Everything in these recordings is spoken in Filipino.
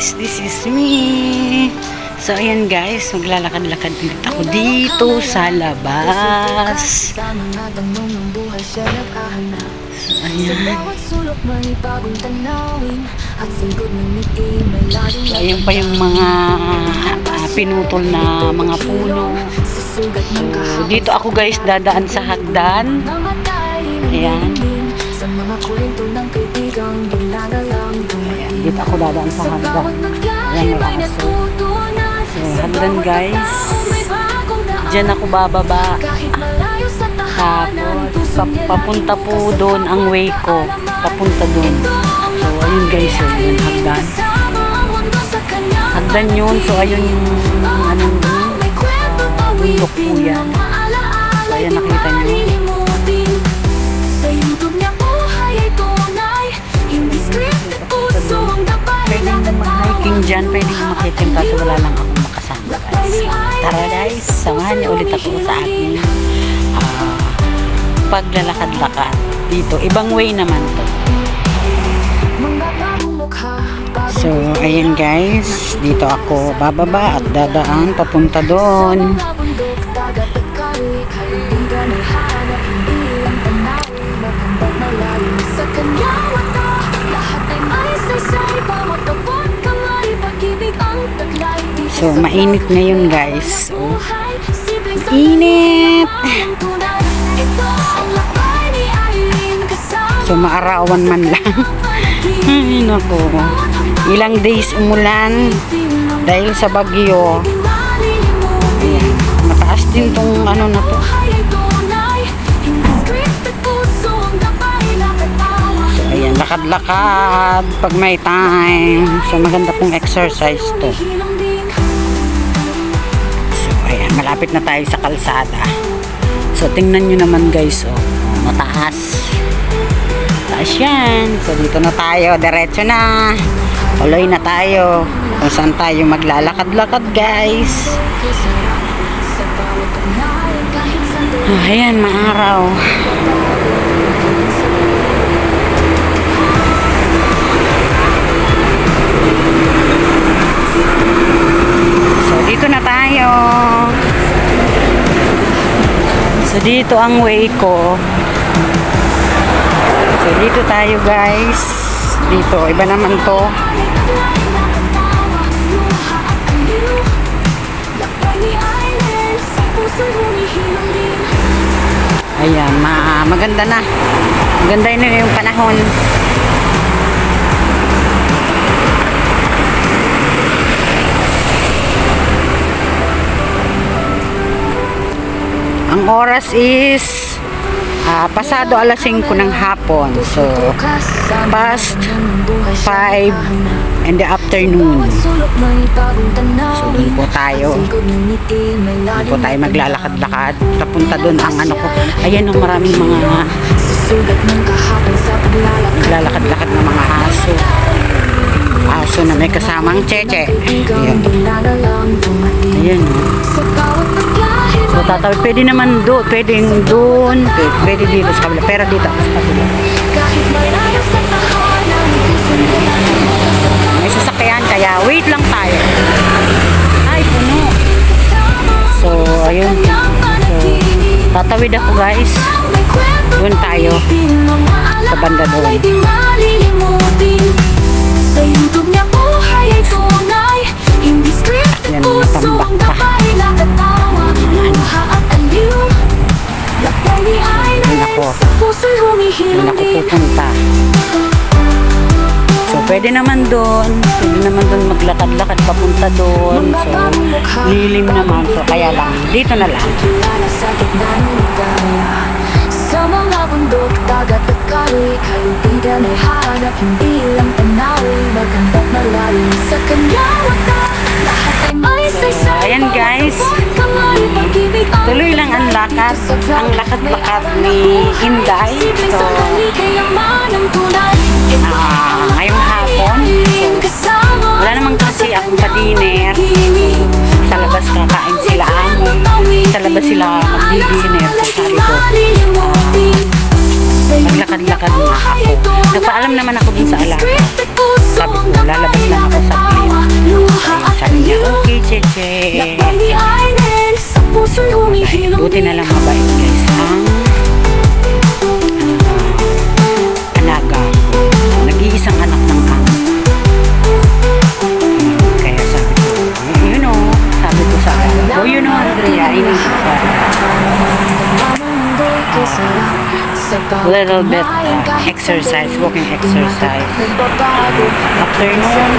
guys, this is me. So ayan guys, maglalakad-lakad ulit ako dito sa labas. So ayan. So ayan pa yung mga pinutol na mga puno. So dito ako guys dadaan sa hagdan. Ayan. Dito ako dadaan sa hagdan. Ayan, may aso. So, hagdan guys. Diyan ako bababa. Tapos, papunta po doon ang way ko. Papunta doon. So, ayun guys. So, yun, hagdan. Hagdan yun. So, ayun yung anong bundok po yan. So, ayan nakita nyo. Pwedeng mag-hiking dyan, pwedeng makiting kaso wala lang akong makasama guys. Tara guys, samahan niyo ulit ako sa aking paglalakad-lakad dito. Ibang way naman to. So, ayan guys, dito ako bababa at dadaan papunta doon. So, mainit ngayon guys. So, init. So, maarawan man lang. Ay, naku. Ilang days umulan dahil sa bagyo. Ayan. Mataas din tong ano na to. So, ayan. Lakad-lakad pag may time. So, maganda pong exercise to. Malapit na tayo sa kalsada. So, tingnan nyo naman guys, oh, mataas. Taas yan. So, dito na tayo. Diretso na. Tuloy na tayo. Kung saan tayo maglalakad-lakad guys. Oh, ayan, maaraw. So, dito na tayo. So, dito ang way ko. So, dito tayo guys. Dito, iba naman to. Ayan, maganda na. Maganda na yung panahon. Ang oras is pasado alas 5 ng hapon. So, past 5 in the afternoon. So, doon po tayo. Doon po tayo maglalakad-lakad. Papunta doon ang ano ko. Ayan ang maraming mga maglalakad-lakad na mga aso. Aso na may kasamang cheche. Ayan. Ayan. So, tatawid. Pwede naman doon. Pwedeng doon. Pwede dito sa kabila. Pero dito sa kabila. May sasakyan. Kaya wait lang tayo. Ay, puno. So, ayun. So, tatawid ako guys. Doon tayo. Sa banda doon. Yan, matambak pa. Doon ako pupunta. So, pwede naman doon. Pwede naman doon maglakad-lakad papunta doon. So, lilim naman. So, kaya lang. Dito na lang. Sa mga bundok, dagat at kahoy, kaibigan ay hanap, hindi lang tanawi, magandang malalim sa kanya wata, lahat ay may saysay. Ayan guys, tuloy lang ang lakad, ang lakad-lakad ni Inday. So, ngayong hapon, so, wala namang kasi akong pa-dinner. Sa labas kakain sila amo. Sa labas sila mag-dinner. So, sabi ko, maglakad-lakad na ako. Nagpaalam naman ako dun sa alaga. Sabi ko, lalabas lang ako sa plane. Sabi niya, okay, Cheche. Buti na lang mabait guys ang alaga. Nag-iisang anak ng amo. Kaya sabi ko, sabi ko sa alaga, oh you know Andrea, inisip ka. Little bit exercise, walking exercise. Afternoon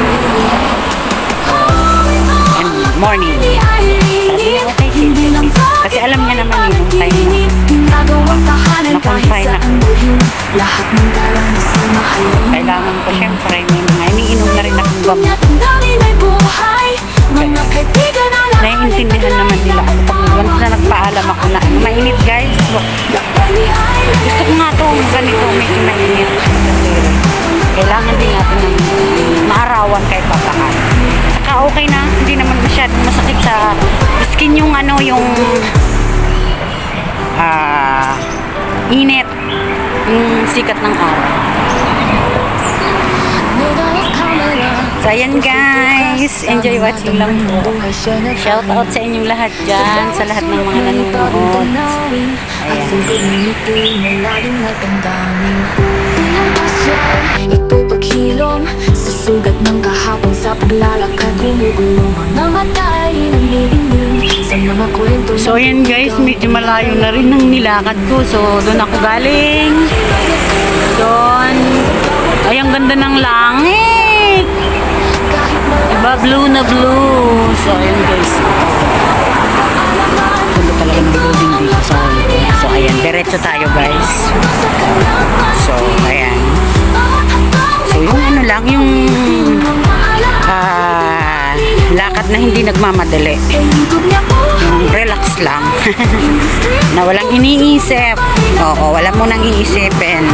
and morning. Sabi niya, okay, sige. Kasi alam niya naman yung time na na-confine na. Kailangan ko syempre, may mga iniinom na rin akong gamot. Naiintindihan naman nila ako pag once na nagpaalam ako na mainit guys. Gusto ko nga ito ganito, medyo mainit. Kasi kailangan din natin ng maarawan kahit papakan. Saka okay na, hindi naman masyadong masakit sa skin yung yung init, yung sikat ng araw. So ayan guys, enjoy watching lang po. Shout out sa inyong lahat dyan, sa lahat ng mga nanonood. Ito paghilom sa sugat ng kahapon sa paglalakad, gumugulong ang matay ng nilingin sa mga kwento. So ayan guys, medyo malayo na rin ng nilakad ko. So doon ako galing. Doon. Ay, ang ganda ng langit. Diba? Blue na blue. So ayan guys. Ganda talaga ng building dito sa Hollywood. So ayan, diretso tayo guys. So ayan. So yung lang, yung lakad na hindi nagmamadali. Yung relax lang. Na walang iniisip. Oo, wala mo nang iisipin.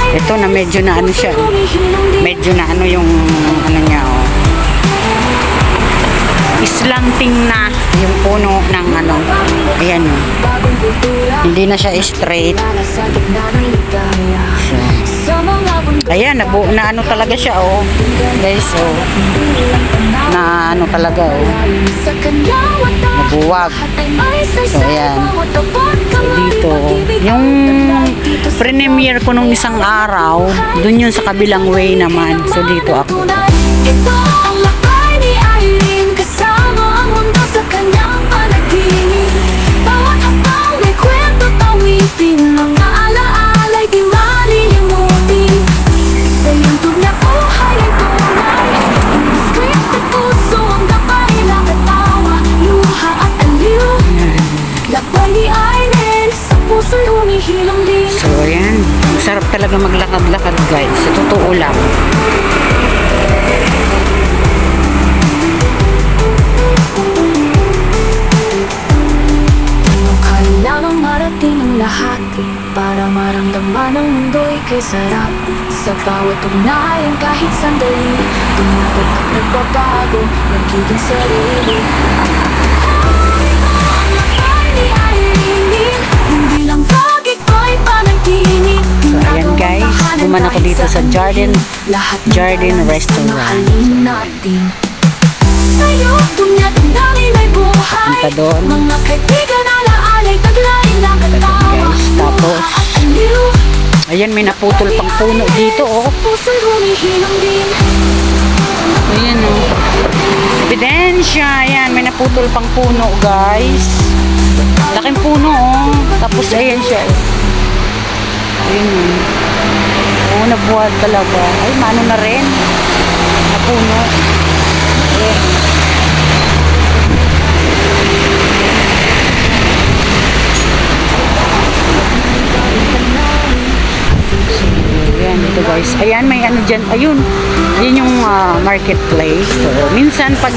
Ito na medyo na siya. Medyo na yung niya islanting na yung puno ng ayan hindi na siya straight. So, ayan, nabuo na talaga siya guys, na talaga nabuwag. So ayan, so dito yung premiere ko nung isang araw, dun yun sa kabilang way naman. So dito ako. So ayan, sarap talaga maglakad-lakad guys, sa totoo lang. Kailangang marating ang lahat para maramdaman ang mundo'y kay sarap. Sa bawat ugnayan kahit sandali, tumatagap nagbabago, nagiging sarili. So ayan guys, duman ako dito sa Jardin Restaurant. Punta doon. Guys, tapos ayan, may naputol pang puno dito ayan ebidensya. Ayan, may naputol pang puno guys, laking puno tapos ayan siya ayun nabuhat talaga. Ay, mano na rin napuno. Ayan, ito guys. Ayan, may dyan. Ayun yung marketplace. So, minsan pag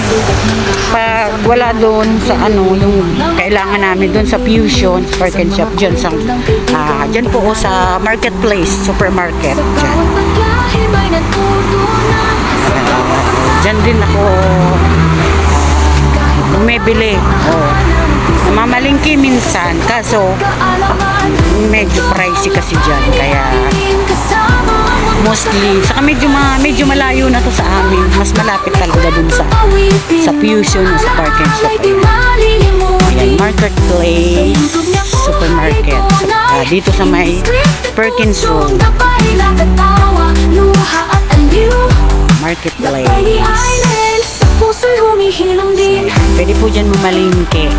wala doon sa yung kailangan namin doon sa Fusion Park and Shop dyan dyan po sa marketplace, supermarket dyan. Dyan din ako bumibili. Namamalingki minsan, kaso medyo pricey kasi dyan, kaya mostly. Saka medyo malayo na to sa amin. Mas malapit talaga dun sa Fusion, sa Park and Shop. Ayan, Marketplace, Supermarket. Dito sa may Perkins Road. Marketplace. Pwede po dyan mamalingke.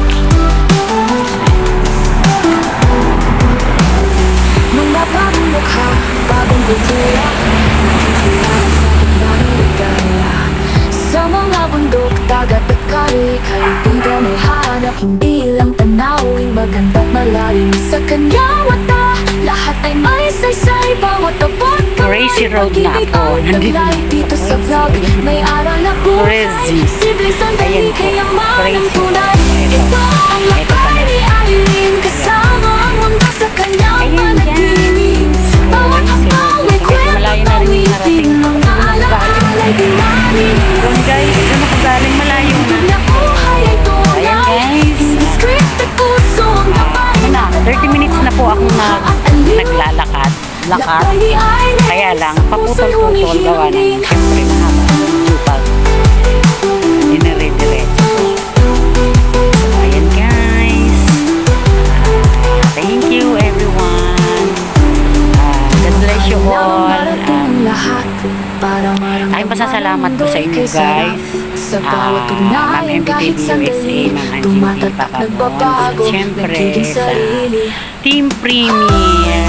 Mga bagong mukha, bagong kultura, nakikilala sa bagong ligaya. Sa mga bundok, dagat at kali, kaibigan ay hanap, hindi lang tanawin, magandang malalim. Sa kanyang mata, lahat ay may saysay, bawat abot Crazy Road na po. Nandito na dito sa vlog, may aral na buhay. Crazy. Simple sandali, Ayan po. kaya manang Crazy. tunay. Ito ang lakay ni Irene, kasama ang mundo sa kanyang Ayan, panaginip. Bawat hakbang may kwento, malayo na rin yung narating. mga alaala ay di malilimutan. Doon guys, doon ako galing malayo na. Na buhay ay tunay, Ayan, guys. hindi scripted, puso ang gabay. Ano na, 30 minutes na po akong naglalakad. Lakad. Kaya lang, paputol-putol gawa ng siyempre mahaba ang video pag dinire-diretso. So, ayan guys. Thank you everyone. God bless you all. Ay, pasasalamat ko sa inyo guys. Ma'am MBTV USA, Ma'am Angie Papamon. Siyempre sa Team Premier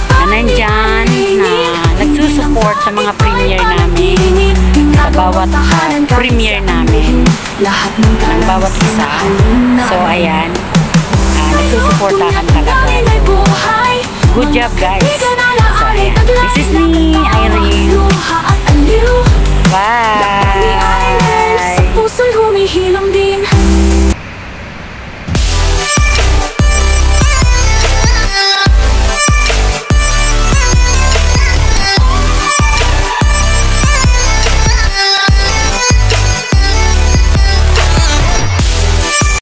na nandyan na nagsusupport sa mga premier namin, sa bawat premier namin, ng bawat isa. So ayan, nagsusuportahan talaga. So, good job guys. So ayan, this is me, Irene. Bye! Puso'y humihilom